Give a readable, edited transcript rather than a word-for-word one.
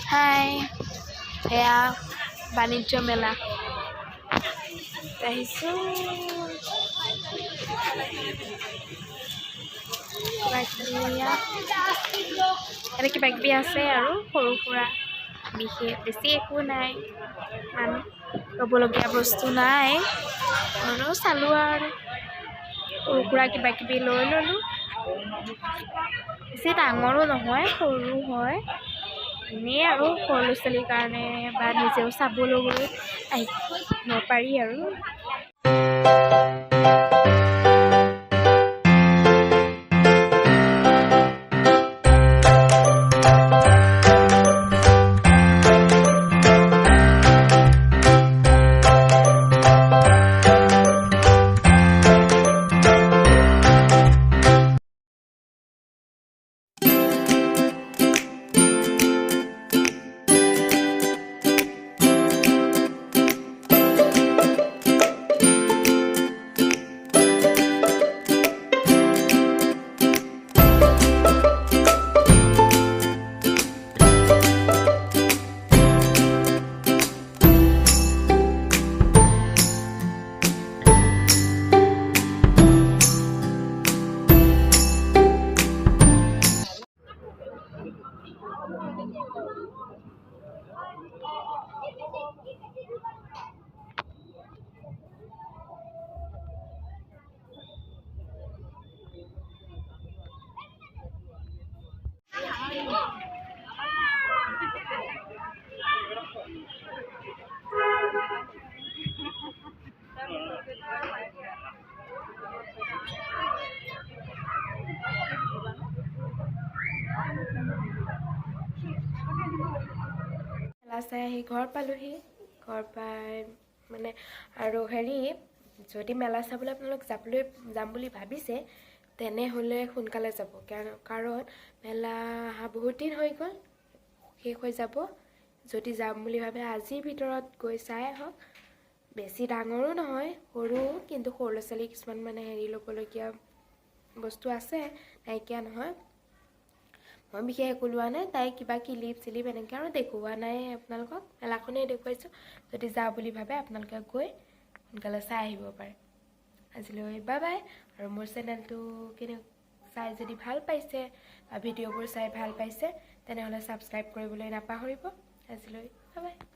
হাই এয়া বাণিজ্য মেলা আহিছোঁ ইয়াতে কিবা কিবি আছে আৰু সৰু সুৰা বিশেষ বেছি একো নাই ইমান ল'বলগীয়া বস্তু নাই হ'লেও চালোঁ আৰু সৰু সুৰা কিবা কিবি লৈ ল'লোঁ বেছি ডাঙৰো নহয় সৰু হয় এনেই আৰু সৰু ল'ৰা ছোৱালীৰ কাৰণে বা নিজেও চাবলৈ আহিব পাৰি আৰু মেলা চাই আহি ঘৰ পালোহি ঘৰ পাই মানে আৰু হেৰি যদি মেলা চাবলৈ আপোনালোক যাম বুলি ভাবিছে তেনেহ'লে সোনকালে যাব কাৰণ মেলা অহা বহুত দিন হৈ গ'ল শেষ হৈ যাব যদি যাম বুলি ভাবে আজিৰ ভিতৰত গৈ চাই আহক বেছি ডাঙৰো নহয় সৰু কিন্তু সৰু ল'ৰা ছোৱালী কিছুমান মানে হেৰি ল'বলগীয়া বস্তু আছে নাইকিয়া নহয় মই বিশেষ একো লোৱা নাই তাই কিবা কিলিপ চিলিপ এনেকৈ আৰু দেখুওৱা নাই আপোনালোকক মেলাখনেই দেখুৱাইছোঁ যদি যাওঁ বুলি ভাবে আপোনালোকে গৈ সোনকালে চাই আহিব পাৰে আজিলৈ বাই বাই আৰু মোৰ চেনেলটো চাই যদি ভাল পাইছে বা ভিডিঅ'বোৰ চাই ভাল পাইছে তেনেহ'লে ছাবস্ক্ৰাইব কৰিবলৈ নাপাহৰিব আজিলৈ বাই বাই